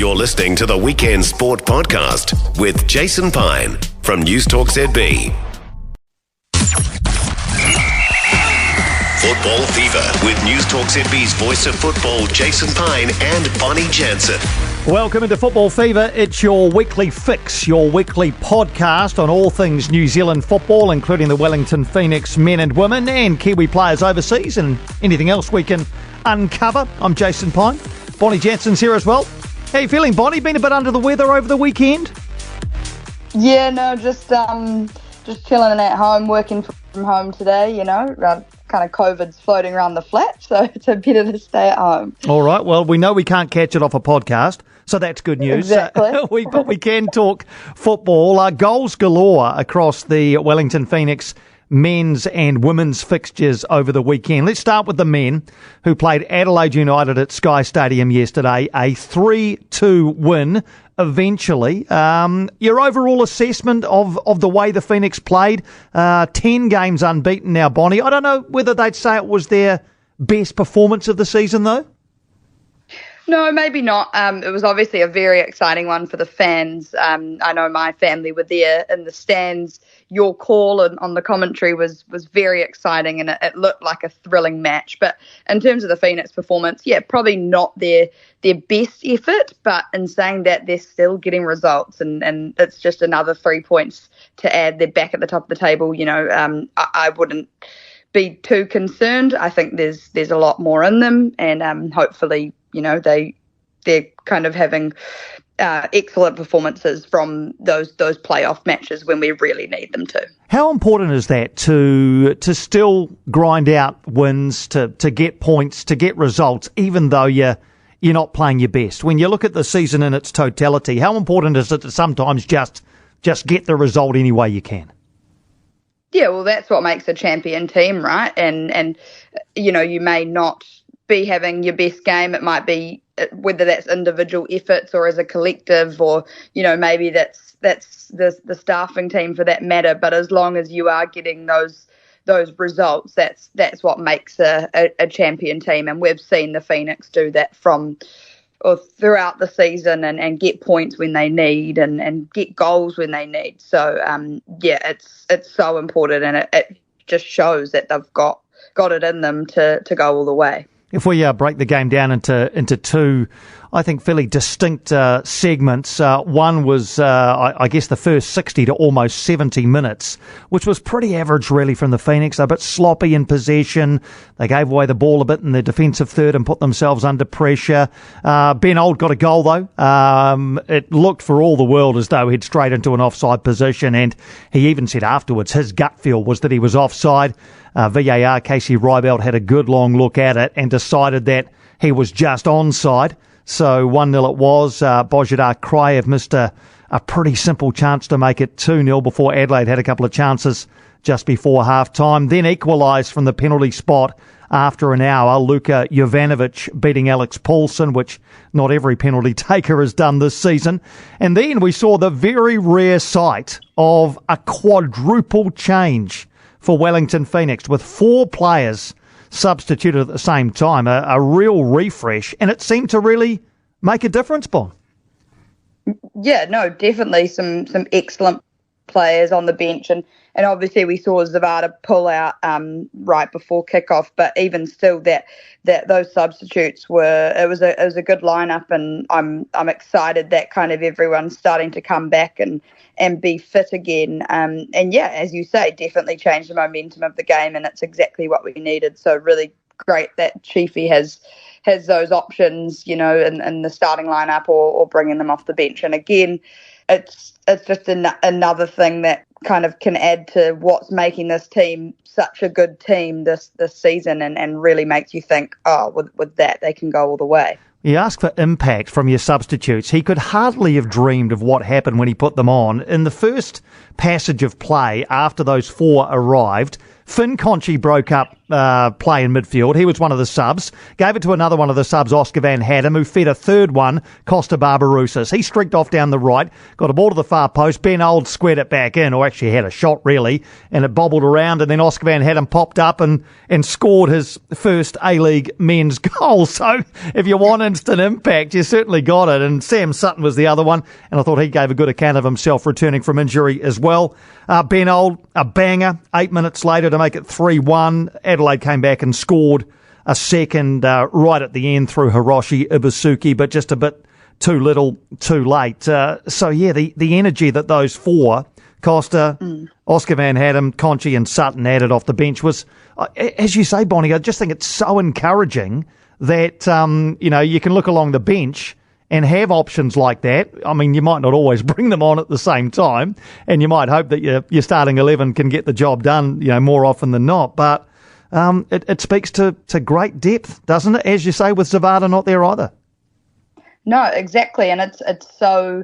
You're listening to the Weekend Sport Podcast with Jason Pine from News Talk ZB. Football Fever with News Talk ZB's voice of football, Jason Pine and Bonnie Jansen. Welcome into Football Fever. It's your weekly fix, your weekly podcast on all things New Zealand football, including the Wellington Phoenix men and women and Kiwi players overseas and anything else we can uncover. I'm Jason Pine. Bonnie Jansen's here as well. How you feeling, Bonnie? Been a bit under the weather over the weekend? Yeah, no, just chilling at home, working from home today, you know. Kind of COVID's floating around the flat, so it's better to stay at home. All right, well, we know we can't catch it off a podcast, so that's good news. Exactly. But we can talk football. Goals galore across the Wellington Phoenix men's and women's fixtures over the weekend. Let's start with the men, who played Adelaide United at Sky Stadium yesterday, a 3-2 win eventually. Your overall assessment of the way the Phoenix played, 10 games unbeaten now, Bonnie. I don't know whether they'd say it was their best performance of the season, though. No, maybe not. It was obviously a very exciting one for the fans. I know my family were there in the stands. Your call on the commentary was very exciting, and it looked like a thrilling match. But in terms of the Phoenix performance, yeah, probably not their best effort. But in saying that, they're still getting results, and it's just another 3 points to add. They're back at the top of the table. You know, I wouldn't be too concerned. I think there's a lot more in them, and hopefully, you know, they're kind of having excellent performances from those playoff matches when we really need them to. How important is that to still grind out wins, to get points, to get results, even though you're not playing your best? When you look at the season in its totality, how important is it to sometimes just get the result any way you can? Yeah, well, that's what makes a champion team, right? And you know, you may not be having your best game. It might be whether that's individual efforts or as a collective, or, you know, maybe that's the staffing team for that matter. But as long as you are getting those results, that's what makes a champion team. And we've seen the Phoenix do that throughout the season and get points when they need and get goals when they need. So yeah, it's so important, and it just shows that they've got it in them to go all the way. If we break the game down into two, I think, fairly distinct segments. One was, I guess, the first 60 to almost 70 minutes, which was pretty average, really, from the Phoenix. They're a bit sloppy in possession. They gave away the ball a bit in the defensive third and put themselves under pressure. Ben Old got a goal, though. It looked for all the world as though he'd straight into an offside position, and he even said afterwards his gut feel was that he was offside. VAR, Casey Rybelt, had a good long look at it and decided that he was just onside. So 1-0 it was. Bojidar Kraev missed a pretty simple chance to make it 2-0 before Adelaide had a couple of chances just before half-time. Then equalised from the penalty spot after an hour. Luka Jovanovic beating Alex Paulson, which not every penalty taker has done this season. And then we saw the very rare sight of a quadruple change for Wellington Phoenix, with 4 players substituted at the same time, a real refresh, and it seemed to really make a difference, Bon. Yeah, no, definitely some excellent players on the bench, and obviously we saw Zavada pull out right before kickoff, but even still, that those substitutes it was a good lineup, and I'm excited that kind of everyone's starting to come back and be fit again. And yeah, as you say, definitely changed the momentum of the game, and it's exactly what we needed. So really great that Chiefy has those options, you know, in the starting lineup or bringing them off the bench. And again, it's just another thing that kind of can add to what's making this team such a good team this season, and really makes you think, oh, with that they can go all the way. You ask for impact from your substitutes. He could hardly have dreamed of what happened when he put them on. In the first passage of play after those 4 arrived, Finn Conchie broke up play in midfield. He was one of the subs. Gave it to another one of the subs, Oscar Van Haddam, who fed a third one, Costa Barbarouses. He streaked off down the right, got a ball to the far post. Ben Old squared it back in, or actually had a shot, really, and it bobbled around, and then Oscar Van Haddam popped up and scored his first A-League men's goal. So if you want instant impact, you certainly got it. And Sam Sutton was the other one, and I thought he gave a good account of himself returning from injury as well. Ben Old, a banger, 8 minutes later to make it 3-1. Adelaide came back and scored a second right at the end through Hiroshi Ibusuki, but just a bit too little, too late. The energy that those four, Costa, Oscar Van Haddam, Conchi and Sutton added off the bench was, as you say, Bonnie, I just think it's so encouraging that, you can look along the bench and have options like that. I mean, you might not always bring them on at the same time, and you might hope that your starting 11 can get the job done, more often than not. But it speaks to great depth, doesn't it? As you say, with Zavada not there either. No, exactly, and it's so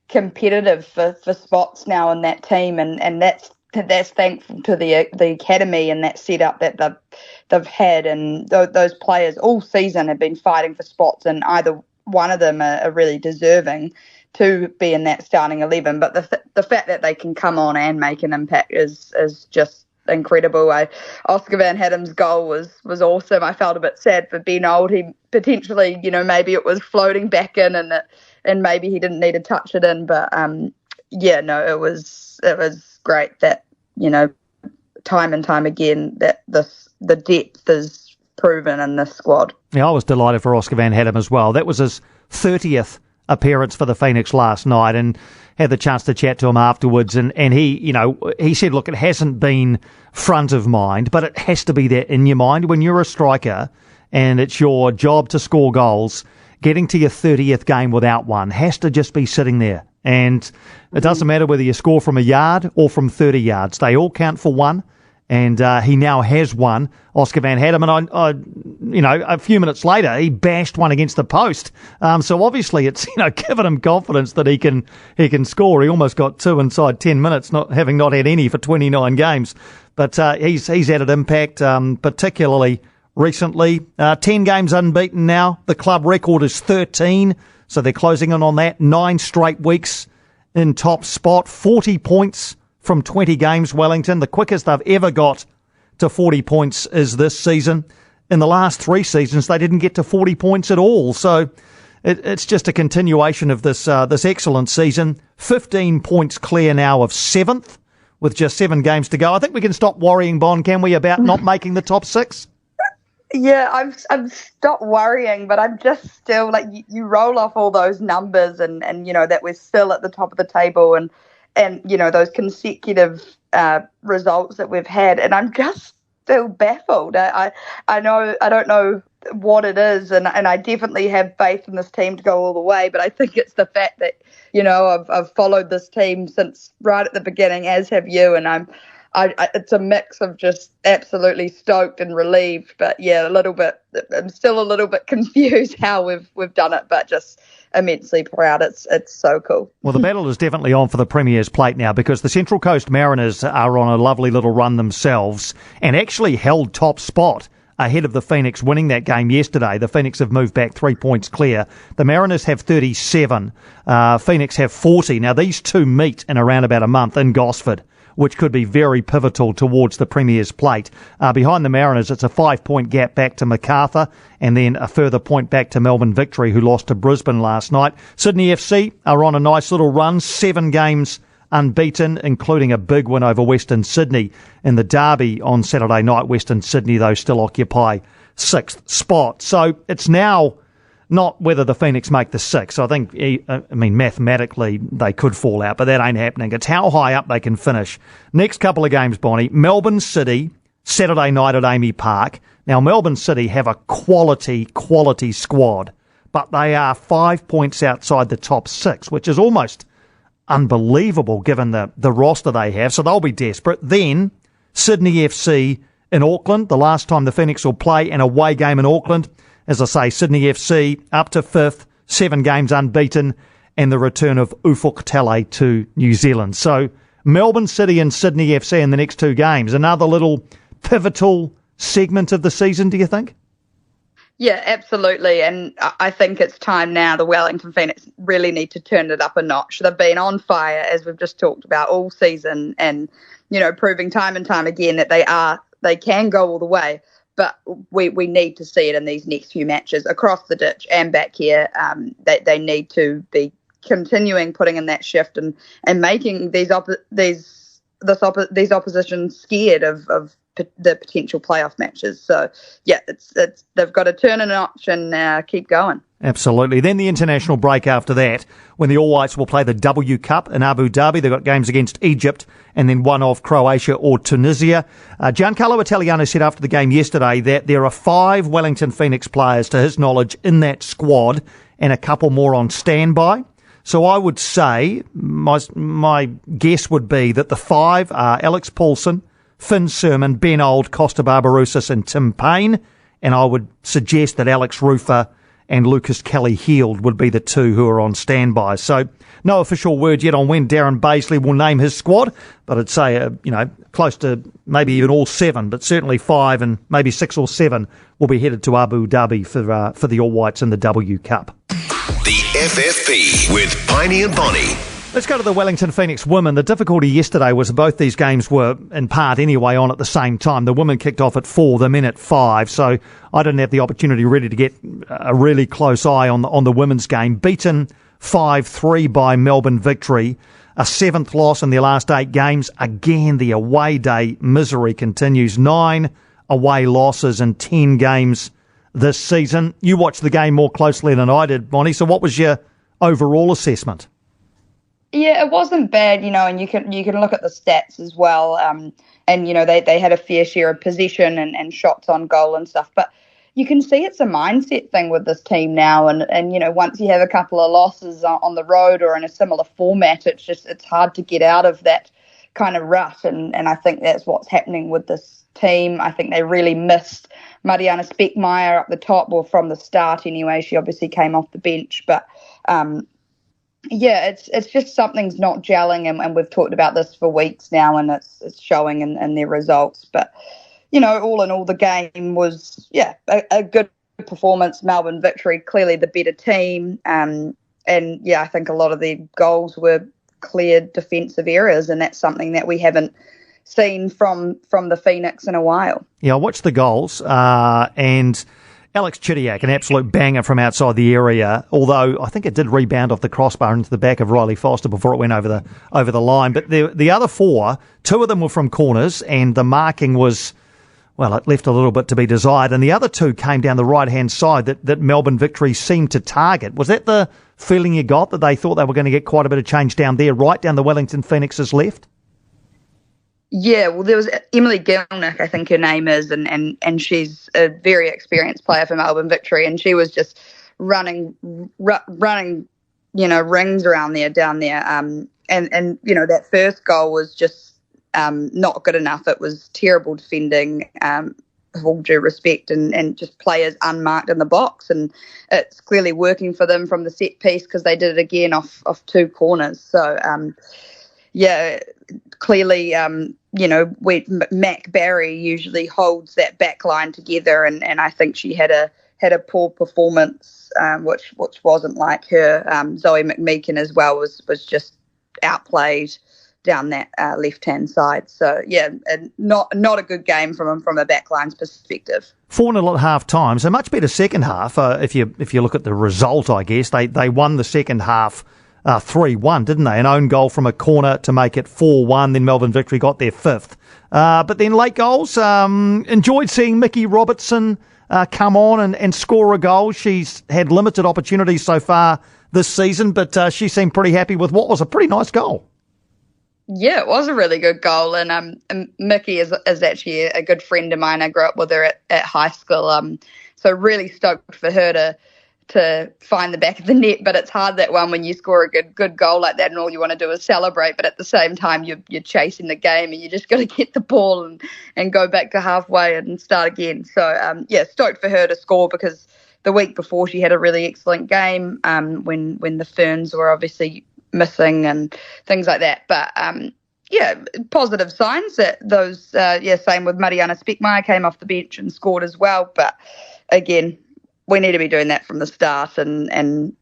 competitive for spots now in that team, and that's thankful to the academy and that setup that they've had, and those players all season have been fighting for spots, and either one of them are really deserving to be in that starting 11. But the fact that they can come on and make an impact is just incredible. Oscar Van Haddam's goal was awesome. I felt a bit sad for Ben Old. He potentially, maybe it was floating back in, and maybe he didn't need to touch it in. But it was great that time and time again that the depth is proven in this squad. Yeah, I was delighted for Oscar Van Haddam as well. That was his 30th appearance for the Phoenix last night, and had the chance to chat to him afterwards. And he said, look, it hasn't been front of mind, but it has to be there in your mind when you're a striker and it's your job to score goals. Getting to your 30th game without one has to just be sitting there. And it doesn't matter whether you score from a yard or from 30 yards. They all count for one. And he now has one, Oscar Van Haddam. And a few minutes later, he bashed one against the post. So obviously, it's given him confidence that he can score. He almost got two inside 10 minutes, not having had any for 29 games. But he's added impact, particularly recently. 10 games unbeaten now. The club record is 13, so they're closing in on that. 9 straight weeks in top spot, 40 points from 20 games, Wellington. The quickest they've ever got to 40 points is this season. In the last 3 seasons, they didn't get to 40 points at all. So it's just a continuation of this excellent season. 15 points clear now of 7th with just 7 games to go. I think we can stop worrying, Bon, can we, about not making the top 6? Yeah, I've stopped worrying, but I'm just still you roll off all those numbers and that we're still at the top of the table and those consecutive results that we've had, and I'm just still baffled. I don't know what it is, and I definitely have faith in this team to go all the way, but I think it's the fact that I've followed this team since right at the beginning, as have you, and it's a mix of just absolutely stoked and relieved, but I'm still a little bit confused how we've done it, but just immensely proud. It's so cool. Well, the battle is definitely on for the Premier's plate now, because the Central Coast Mariners are on a lovely little run themselves and actually held top spot ahead of the Phoenix winning that game yesterday. The Phoenix have moved back 3 points clear. The Mariners have 37. Phoenix have 40. Now, these two meet in around about a month in Gosford, which could be very pivotal towards the Premier's plate. Behind the Mariners, it's a 5-point gap back to MacArthur, and then a further point back to Melbourne Victory, who lost to Brisbane last night. Sydney FC are on a nice little run, 7 games unbeaten, including a big win over Western Sydney in the derby on Saturday night. Western Sydney, though, still occupy 6th spot. So it's now not whether the Phoenix make the 6. I think, mathematically they could fall out, but that ain't happening. It's how high up they can finish. Next couple of games, Bonnie. Melbourne City, Saturday night at Amy Park. Now, Melbourne City have a quality squad, but they are 5 points outside the top 6, which is almost unbelievable given the roster they have. So they'll be desperate. Then, Sydney FC in Auckland, the last time the Phoenix will play an away game in Auckland. As I say, Sydney FC up to 5th, 7 games unbeaten, and the return of Ufuk Talay to New Zealand. So Melbourne City and Sydney FC in the next 2 games. Another little pivotal segment of the season, do you think? Yeah, absolutely. And I think it's time now the Wellington Phoenix really need to turn it up a notch. They've been on fire, as we've just talked about, all season, and, proving time and time again that they can go all the way. But we need to see it in these next few matches across the ditch and back here. They need to be continuing putting in that shift and making these opposition scared of the potential playoff matches. So yeah, it's they've got to turn a notch and keep going. Absolutely. Then the international break after that, when the All Whites will play the W Cup in Abu Dhabi. They've got games against Egypt and then one off Croatia or Tunisia. Giancarlo Italiano said after the game yesterday that there are 5 Wellington Phoenix players, to his knowledge, in that squad and a couple more on standby. So I would say, my guess would be that the 5 are Alex Paulson, Finn Sermon, Ben Old, Costa Barbarouses and Tim Payne. And I would suggest that Alex Rufer and Lucas Kelly-Heald would be the 2 who are on standby. So no official word yet on when Darren Bazley will name his squad, but I'd say, close to maybe even all 7, but certainly 5 and maybe 6 or 7 will be headed to Abu Dhabi for the All Whites in the W Cup. The FFP with Piney and Bonnie. Let's go to the Wellington Phoenix women. The difficulty yesterday was both these games were, in part anyway, on at the same time. The women kicked off at 4, the men at 5, so I didn't have the opportunity really to get a really close eye on the women's game. Beaten 5-3 by Melbourne Victory, a 7th loss in their last 8 games. Again, the away day misery continues. 9 away losses in 10 games this season. You watched the game more closely than I did, Bonnie, so what was your overall assessment? Yeah, it wasn't bad, and you can look at the stats as well. And they had a fair share of possession and shots on goal and stuff. But you can see it's a mindset thing with this team now. And once you have a couple of losses on the road or in a similar format, it's hard to get out of that kind of rut. And I think that's what's happening with this team. I think they really missed Mariana Speckmeyer up the top, or from the start anyway. She obviously came off the bench, but yeah, it's just something's not gelling, and we've talked about this for weeks now, and it's showing in their results. But, all in all, the game was, a good performance. Melbourne Victory, clearly the better team. And, I think a lot of the goals were clear defensive errors, and that's something that we haven't seen from the Phoenix in a while. Yeah, I watched the goals, and Alex Chidiac, an absolute banger from outside the area, although I think it did rebound off the crossbar into the back of Riley Foster before it went over the line. But the other 4, 2 of them were from corners, and the marking was, well, it left a little bit to be desired. And the other 2 came down the right-hand side that Melbourne Victory seemed to target. Was that the feeling you got, that they thought they were going to get quite a bit of change down there, right down the Wellington Phoenix's left? Yeah, well, there was Emily Gilnick, I think her name is, and she's a very experienced player for Melbourne Victory, and she was just running, rings around there, down there, and that first goal was just not good enough. It was terrible defending, with all due respect, and just players unmarked in the box, and it's clearly working for them from the set piece, because they did it again off 2 corners. So, clearly, Mac Barry usually holds that back line together, and I think she had a poor performance, which wasn't like her. Zoe McMeekin as well was just outplayed down that left-hand side. So, not a good game from a backline's perspective. 4-0 at half-time, so much better second half. If you look at the result, I guess, they won the second half 3-1, didn't they? An own goal from a corner to make it 4-1. Then Melbourne Victory got their 5th. But then late goals. Enjoyed seeing Mickey Robertson come on and score a goal. She's had limited opportunities so far this season, but she seemed pretty happy with what was a pretty nice goal. Yeah, it was a really good goal, and Mickey is actually a good friend of mine. I grew up with her at high school, so really stoked for her to find the back of the net. But it's hard, that one, when you score a good goal like that and all you want to do is celebrate, but at the same time you're chasing the game, and you just got to get the ball and go back to halfway and start again. So stoked for her to score, because the week before she had a really excellent game when the Ferns were obviously missing and things like that. But yeah, positive signs that those, same with Mariana Speckmeyer came off the bench and scored as well. But again, we need to be doing that from the start. And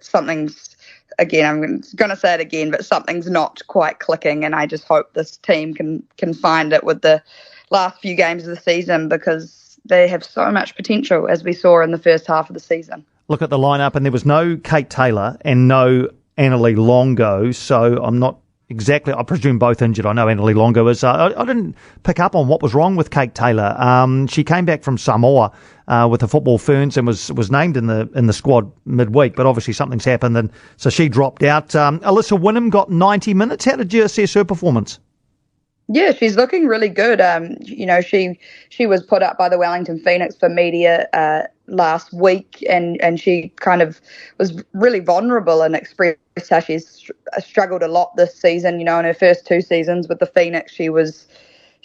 something's, again, I'm going to say it again, but something's not quite clicking. And I just hope this team can find it with the last few games of the season, because they have so much potential, as we saw in the first half of the season. Look at the lineup, and there was no Kate Taylor and no Annalie Longo, so I'm not exactly, I presume both injured. I know Annalie Longo is. I didn't pick up on what was wrong with Kate Taylor. She came back from Samoa with the Football Ferns and was named in the squad midweek, but obviously something's happened, and so she dropped out. Alyssa Wynnum got 90 minutes. How did you assess her performance? Yeah, she's looking really good. She was put up by the Wellington Phoenix for media last week, and she kind of was really vulnerable and expressed how she's struggled a lot this season. In her first 2 seasons with the Phoenix, she was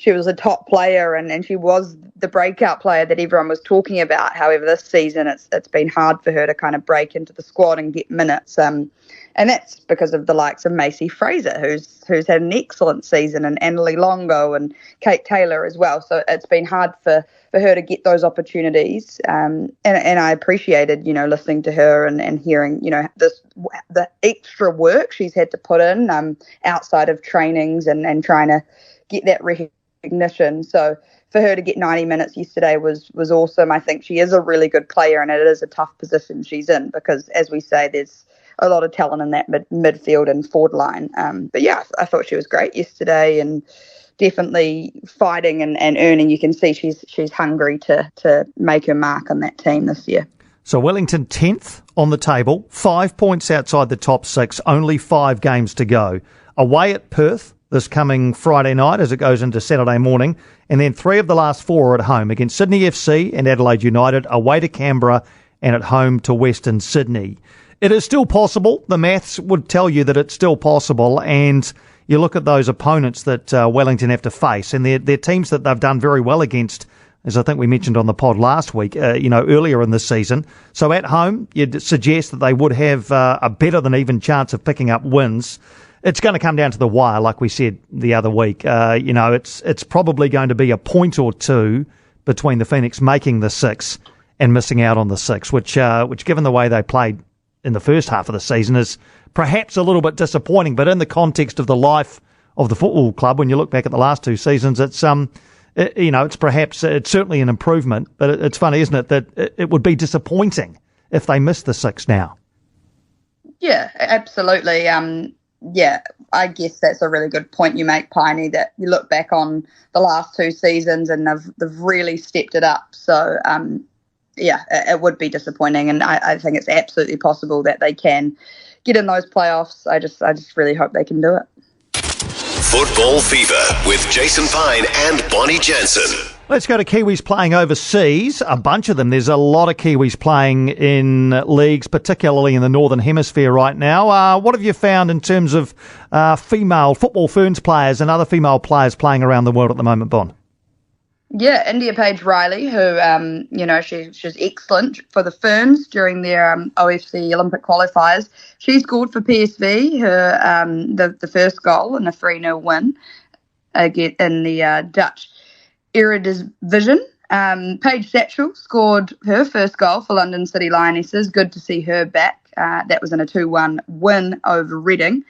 a top player and she was the breakout player that everyone was talking about. However, this season it's been hard for her to kind of break into the squad and get minutes. And that's because of the likes of Macy Fraser, who's had an excellent season, and Annalie Longo and Kate Taylor as well. So it's been hard for her to get those opportunities. And I appreciated, listening to her and hearing, the extra work she's had to put in outside of trainings and trying to get that recognition. So for her to get 90 minutes yesterday was awesome. I think she is a really good player, and it is a tough position she's in because, as we say, there's a lot of talent in that midfield and forward line. But yeah, I thought she was great yesterday and definitely fighting and earning. You can see she's hungry to make her mark on that team this year. So Wellington 10th on the table, 5 points outside the top 6, only 5 games to go. Away at Perth this coming Friday night as it goes into Saturday morning, and then 3 of the last 4 are at home against Sydney FC and Adelaide United, away to Canberra and at home to Western Sydney. It is still possible. The maths would tell you that it's still possible, and you look at those opponents that Wellington have to face, and they're teams that they've done very well against, as I think we mentioned on the pod last week, earlier in the season. So at home, you'd suggest that they would have a better than even chance of picking up wins. It's going to come down to the wire, like we said the other week. It's probably going to be a point or two between the Phoenix making the 6 and missing out on the 6, which given the way they played in the first half of the season is perhaps a little bit disappointing, but in the context of the life of the football club, when you look back at the last 2 seasons, it's certainly an improvement, but it's funny, isn't it, that it would be disappointing if they missed the 6 now. Yeah, absolutely. I guess that's a really good point you make, Piney, that you look back on the last 2 seasons and they've really stepped it up. So, it would be disappointing, and I think it's absolutely possible that they can get in those playoffs. I just really hope they can do it. Football Fever with Jason Pine and Bonnie Jansen. Let's go to Kiwis playing overseas. A bunch of them. There's a lot of Kiwis playing in leagues, particularly in the Northern Hemisphere right now. What have you found in terms of female Football Ferns players and other female players playing around the world at the moment, Bon? Yeah, India Paige Riley, who, she's excellent for the Ferns during their OFC Olympic qualifiers. She scored for PSV, the first goal in a 3-0 win in the Dutch Eredivisie. Paige Satchell scored her first goal for London City Lionesses. Good to see her back. That was in a 2-1 win over Reading.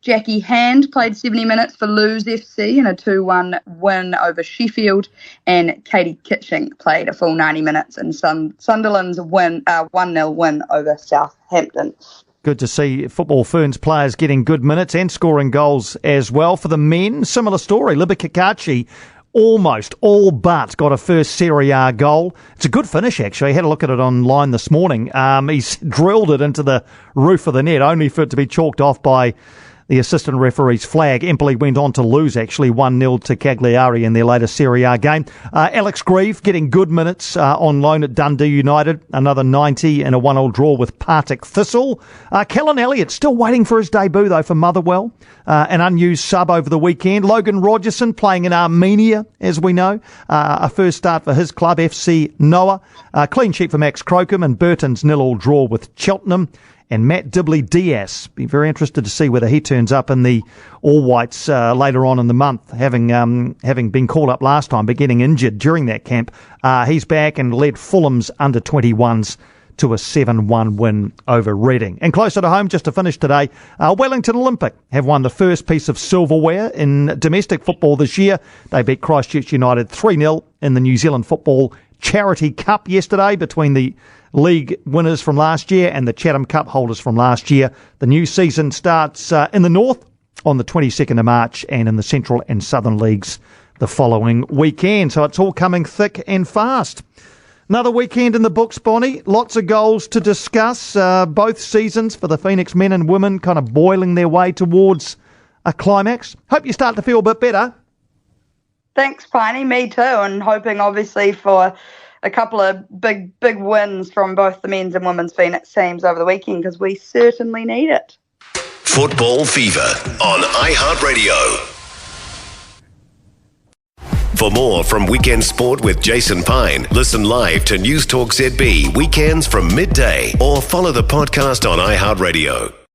Jackie Hand played 70 minutes for Lewes FC in a 2-1 win over Sheffield, and Katie Kitching played a full 90 minutes in Sunderland's 1-0 win over Southampton. Good to see Football Ferns players getting good minutes and scoring goals as well. For the men, similar story. Libby Kakachi almost all but got a first Serie A goal. It's a good finish, actually. I had a look at it online this morning. He's drilled it into the roof of the net, only for it to be chalked off by the assistant referee's flag. Empoli went on to lose, actually, 1-0 to Cagliari in their latest Serie A game. Alex Grieve getting good minutes on loan at Dundee United. Another 90 in a 1-1 draw with Partick Thistle. Kellen Elliott still waiting for his debut, though, for Motherwell. An unused sub over the weekend. Logan Rogerson playing in Armenia, as we know. A first start for his club, FC Noah. Clean sheet for Max Crocombe, and Burton's 0-0 draw with Cheltenham. and Matt Dibley-Diaz. Be very interested to see whether he turns up in the All Whites later on in the month, having been called up last time but getting injured during that camp. He's back and led Fulham's under-21s to a 7-1 win over Reading. And closer to home, just to finish today, Wellington Olympic have won the first piece of silverware in domestic football this year. They beat Christchurch United 3-0 in the New Zealand Football Charity Cup yesterday between the league winners from last year and the Chatham Cup holders from last year. The new season starts in the north on the 22nd of March and in the Central and Southern Leagues the following weekend. So it's all coming thick and fast. Another weekend in the books, Bonnie. Lots of goals to discuss. Both seasons for the Phoenix men and women kind of boiling their way towards a climax. Hope you start to feel a bit better. Thanks, Piney. Me too. And hoping, obviously, for a couple of big wins from both the men's and women's Phoenix teams over the weekend, because we certainly need it. Football Fever on iHeartRadio. For more from Weekend Sport with Jason Pine, listen live to News Talk ZB weekends from midday or follow the podcast on iHeartRadio.